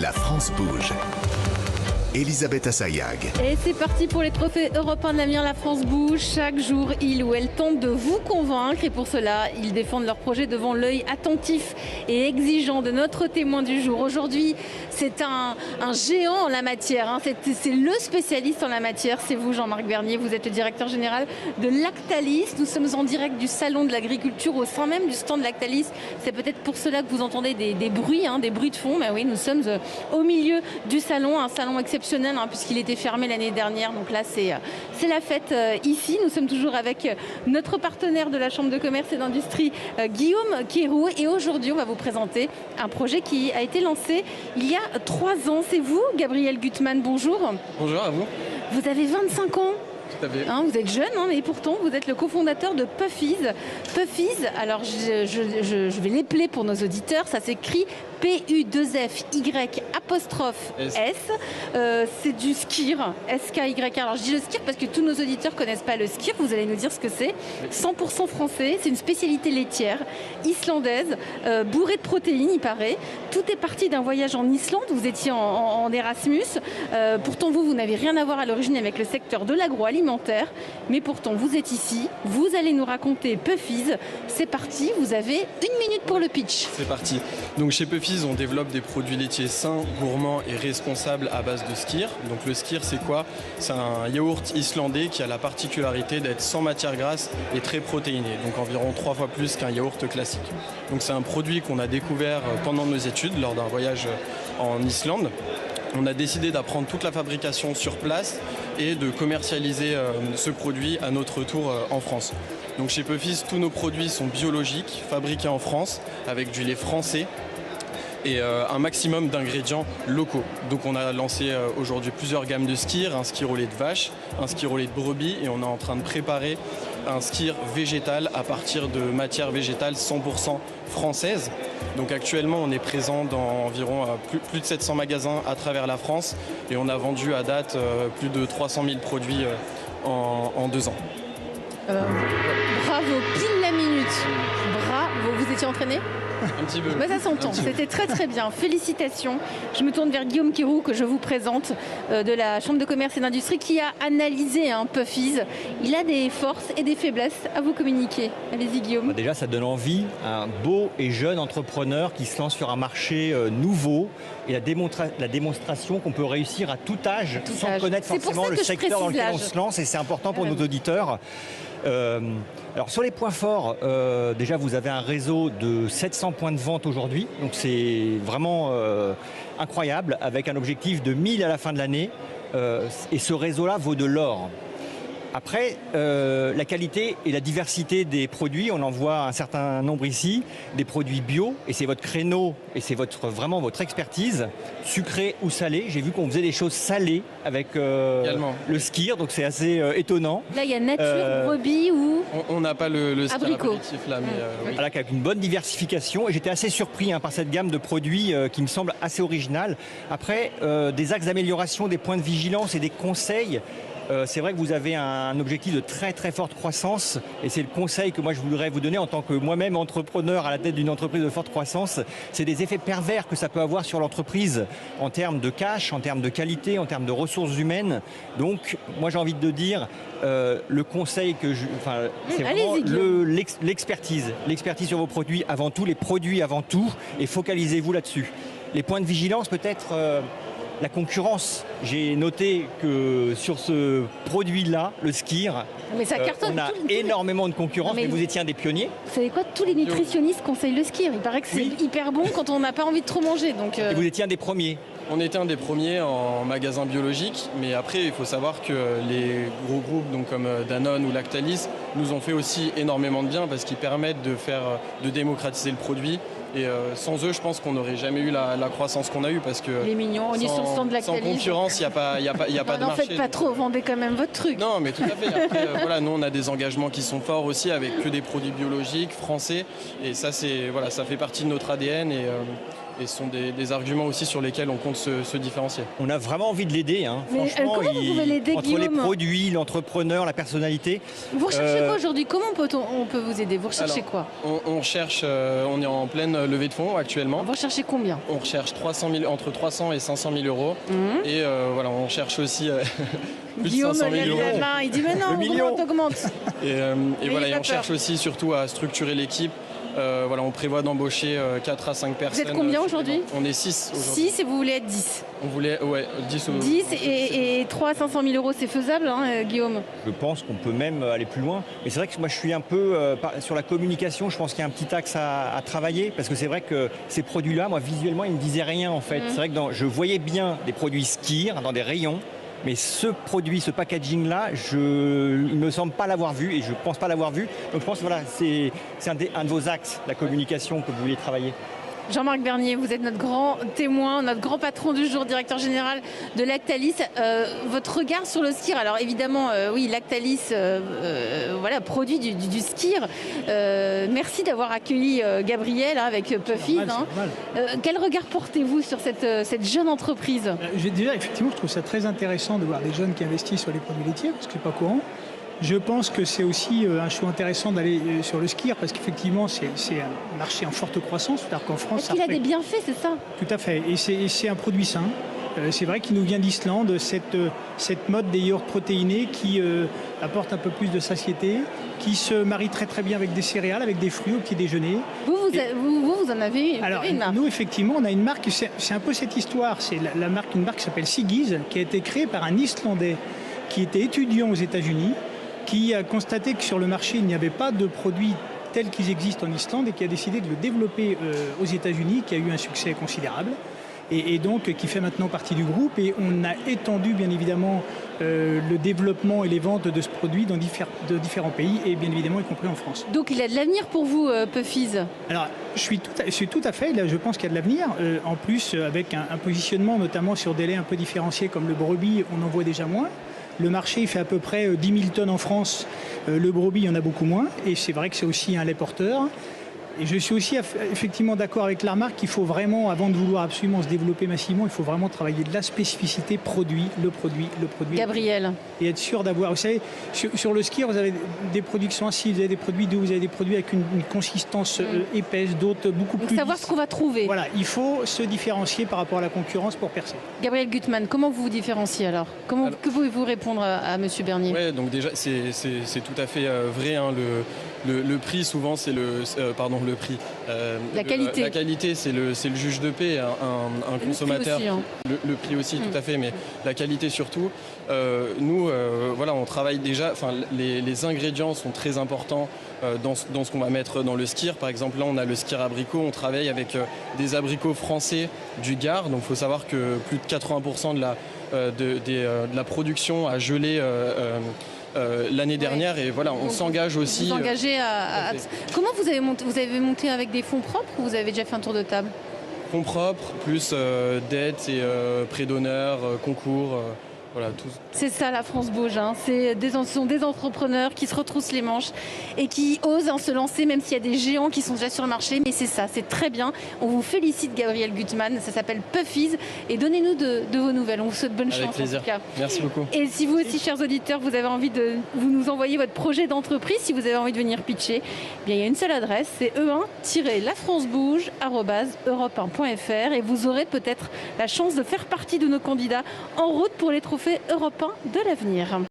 La France bouge. Elisabeth Assayag. Et c'est parti pour les trophées européens de l'avenir. La France bouge. Chaque jour, il ou elle tente de vous convaincre. Et pour cela, ils défendent leur projet devant l'œil attentif et exigeant de notre témoin du jour. Aujourd'hui, c'est un géant en la matière. C'est le spécialiste en la matière. C'est vous, Jean-Marc Bernier. Vous êtes le directeur général de Lactalis. Nous sommes en direct du salon de l'agriculture au sein même du stand de Lactalis. C'est peut-être pour cela que vous entendez des bruits, des bruits de fond. Mais oui, nous sommes au milieu du salon, un salon exceptionnel puisqu'il était fermé l'année dernière. Donc là, c'est la fête ici. Nous sommes toujours avec notre partenaire de la Chambre de commerce et d'industrie, Guillaume Quéroux. Et aujourd'hui, on va vous présenter un projet qui a été lancé il y a 3 ans. C'est vous, Gabriel Gutmann. Bonjour. Bonjour à vous. Vous avez 25 ans. Tout à fait. Vous êtes jeune, mais pourtant vous êtes le cofondateur de Puffies. Puffies, alors je vais l'épeler pour nos auditeurs, ça s'écrit P-U-2-F-Y''S. C'est du skir, S-K-Y. Alors je dis le skir parce que tous nos auditeurs ne connaissent pas le skir, vous allez nous dire ce que c'est. 100% français, c'est une spécialité laitière islandaise, bourrée de protéines il paraît. Tout est parti d'un voyage en Islande, vous étiez en Erasmus. Pourtant vous n'avez rien à voir à l'origine avec le secteur de l'agroalimentaire, mais pourtant vous êtes ici, vous allez nous raconter Puffies. C'est parti, vous avez 1 minute pour le pitch. C'est parti. Donc chez Puffies, on développe des produits laitiers sains, gourmands et responsables à base de skyr. Donc le skyr, c'est quoi? C'est un yaourt islandais qui a la particularité d'être sans matière grasse et très protéiné, donc environ 3 fois plus qu'un yaourt classique. Donc c'est un produit qu'on a découvert pendant nos études lors d'un voyage en Islande. On a décidé d'apprendre toute la fabrication sur place et de commercialiser ce produit à notre retour en France. Donc chez Puffies, tous nos produits sont biologiques, fabriqués en France, avec du lait français et un maximum d'ingrédients locaux. Donc on a lancé aujourd'hui plusieurs gammes de skyr, un skyr au lait de vache, un skyr au lait de brebis, et on est en train de préparer un skyr végétal à partir de matières végétales 100% françaises. Donc actuellement on est présent dans environ plus de 700 magasins à travers la France et on a vendu à date plus de 300 000 produits en 2 ans. Bravo, pile la minute. Bravo, vous étiez entraîné ? Un petit peu. Ça s'entend, c'était très très bien. Félicitations. Je me tourne vers Guillaume Quéroux que je vous présente de la Chambre de commerce et d'industrie qui a analysé Puffies. Il a des forces et des faiblesses à vous communiquer. Allez-y Guillaume. Déjà ça donne envie à un beau et jeune entrepreneur qui se lance sur un marché nouveau et la démonstration qu'on peut réussir à tout âge sans connaître forcément le secteur dans lequel on se lance, et c'est important pour nos auditeurs. Alors sur les points forts, déjà vous avez un réseau de 700 points de vente aujourd'hui, donc c'est vraiment incroyable, avec un objectif de 1000 à la fin de l'année, et ce réseau-là vaut de l'or. Après, la qualité et la diversité des produits, on en voit un certain nombre ici, des produits bio, et c'est votre créneau, et c'est vraiment votre expertise, sucré ou salé. J'ai vu qu'on faisait des choses salées avec le skyr, donc c'est assez étonnant. Là, il y a nature, brebis ou on n'a pas le skyr apéritif là, mais oui. Voilà, avec une bonne diversification, et j'étais assez surpris par cette gamme de produits qui me semble assez originale. Après, des axes d'amélioration, des points de vigilance et des conseils. C'est vrai que vous avez un objectif de très très forte croissance, et c'est le conseil que moi je voudrais vous donner en tant que moi-même entrepreneur à la tête d'une entreprise de forte croissance. C'est des effets pervers que ça peut avoir sur l'entreprise en termes de cash, en termes de qualité, en termes de ressources humaines. Donc moi j'ai envie de dire le conseil c'est vraiment l'expertise sur vos produits avant tout, les produits avant tout, et focalisez-vous là-dessus. Les points de vigilance peut-être. La concurrence, j'ai noté que sur ce produit-là, le skyr, on a énormément de concurrence, mais vous étiez un des pionniers. Vous savez quoi, tous les nutritionnistes conseillent le skyr. Il paraît que c'est hyper bon quand on n'a pas envie de trop manger. Donc Et vous étiez un des premiers. On était un des premiers en magasin biologique, mais après il faut savoir que les gros groupes donc comme Danone ou Lactalis nous ont fait aussi énormément de bien parce qu'ils permettent de démocratiser le produit. Et sans eux, je pense qu'on n'aurait jamais eu la croissance qu'on a eue parce que les mignons, on est sur le stand de Lactalis. Sans concurrence, il n'y a pas de marché. N'en faites pas trop, vendez quand même votre truc. Non, mais tout à fait. Après, voilà, nous on a des engagements qui sont forts aussi avec que des produits biologiques, français, et ça ça fait partie de notre ADN Et ce sont des arguments aussi sur lesquels on compte se différencier. On a vraiment envie de l'aider. Hein. Mais, Franchement, comment vous pouvez l'aider, entre les Guillaume produits, l'entrepreneur, la personnalité. Vous recherchez quoi aujourd'hui? Comment on peut vous aider? Vous recherchez quoi? On cherche, on est en pleine levée de fonds actuellement. Vous recherchez combien? On recherche entre 300 et 500 000 euros. Et voilà, on cherche aussi plus Guillaume, de 500 000 euros. la main, il dit mais non, augmente. Et voilà, et on cherche aussi surtout à structurer l'équipe. Voilà, on prévoit d'embaucher 4 à 5 personnes. Vous êtes combien aujourd'hui? On est 6 aujourd'hui. 6 et vous voulez être 10? On voulait 10 ou 10 et 3 à 500 000 euros, c'est faisable, hein, Guillaume? Je pense qu'on peut même aller plus loin. Mais c'est vrai que moi, je suis un peu sur la communication. Je pense qu'il y a un petit axe à travailler. Parce que c'est vrai que ces produits-là, moi, visuellement, ils ne me disaient rien, en fait. C'est vrai que je voyais bien des produits Skir dans des rayons. Mais ce produit, ce packaging-là, il ne me semble pas l'avoir vu et je ne pense pas l'avoir vu. Donc je pense que voilà, c'est un de vos axes, la communication que vous voulez travailler. Jean-Marc Bernier, vous êtes notre grand témoin, notre grand patron du jour, directeur général de Lactalis. Votre regard sur le Skir, alors évidemment, oui, Lactalis, voilà, produit du Skir. Merci d'avoir accueilli Gabriel avec Puffy's. Quel regard portez-vous sur cette jeune entreprise? Déjà, effectivement, je trouve ça très intéressant de voir des jeunes qui investissent sur les produits laitiers, parce que c'est pas courant. Je pense que c'est aussi un choix intéressant d'aller sur le Skir parce qu'effectivement, c'est un marché en forte croissance. C'est-à-dire qu'en France, est-ce qu'il a des bienfaits, c'est ça? Tout à fait. Et c'est un produit sain. C'est vrai qu'il nous vient d'Islande, cette mode des yaourts protéinés qui apporte un peu plus de satiété, qui se marie très très bien avec des céréales, avec des fruits au petit déjeuner. Vous en avez alors, une marque? Nous, effectivement, on a une marque, c'est un peu cette histoire. C'est une marque qui s'appelle Siggi's, qui a été créée par un Islandais qui était étudiant aux États-Unis, qui a constaté que sur le marché, il n'y avait pas de produits tels qu'ils existent en Islande et qui a décidé de le développer aux États-Unis, qui a eu un succès considérable et donc qui fait maintenant partie du groupe. Et on a étendu, bien évidemment, le développement et les ventes de ce produit dans différents pays et bien évidemment, y compris en France. Donc il a de l'avenir pour vous, Puffy's? Alors, je suis tout à fait, là, je pense qu'il y a de l'avenir. En plus, avec un positionnement, notamment sur des laits un peu différenciés comme le brebis, on en voit déjà moins. Le marché il fait à peu près 10 000 tonnes en France. Le brebis, il y en a beaucoup moins. Et c'est vrai que c'est aussi un lait porteur. Et je suis aussi effectivement d'accord avec la remarque qu'il faut vraiment, avant de vouloir absolument se développer massivement, il faut vraiment travailler de la spécificité produit, le produit. Gabriel. Et être sûr d'avoir... Vous savez, sur le Skir, vous avez des produits qui sont acides, vous avez des produits doux, vous avez des produits avec une consistance épaisse, d'autres beaucoup plus... Savoir ce qu'on va trouver. Voilà, il faut se différencier par rapport à la concurrence pour percer. Gabriel Gutmann, comment vous vous différenciez alors? Que pouvez-vous répondre à M. Bernier? Oui, donc déjà, c'est tout à fait vrai. Hein, le prix, souvent, c'est le prix. La qualité. La qualité, c'est le juge de paix. Un consommateur. Prix aussi, hein. Le prix aussi, tout à fait, mais la qualité surtout. Nous, voilà, on travaille déjà. Enfin, les ingrédients sont très importants dans ce qu'on va mettre dans le Skir. Par exemple, là, on a le Skir abricot. On travaille avec des abricots français du Gard. Donc, il faut savoir que plus de 80% de la production a gelé. L'année dernière et voilà, on s'engage aussi. Vous engagez Comment vous avez monté avec des fonds propres ou vous avez déjà fait un tour de table? Fonds propres, plus dettes et prêts d'honneur, concours. Voilà, tout. C'est ça la France bouge, hein. Ce sont des entrepreneurs qui se retroussent les manches et qui osent se lancer même s'il y a des géants qui sont déjà sur le marché, mais c'est ça, c'est très bien. On vous félicite Gabriel Gutmann, ça s'appelle Puffy's et donnez-nous de vos nouvelles, on vous souhaite bonne chance. Avec plaisir. En tout cas. Merci beaucoup. Et si vous aussi chers auditeurs, vous avez envie vous nous envoyer votre projet d'entreprise, si vous avez envie de venir pitcher, bien, il y a une seule adresse, c'est e1-lafrancebouge@europe1.fr et vous aurez peut-être la chance de faire partie de nos candidats en route pour les trophées européens de l'avenir.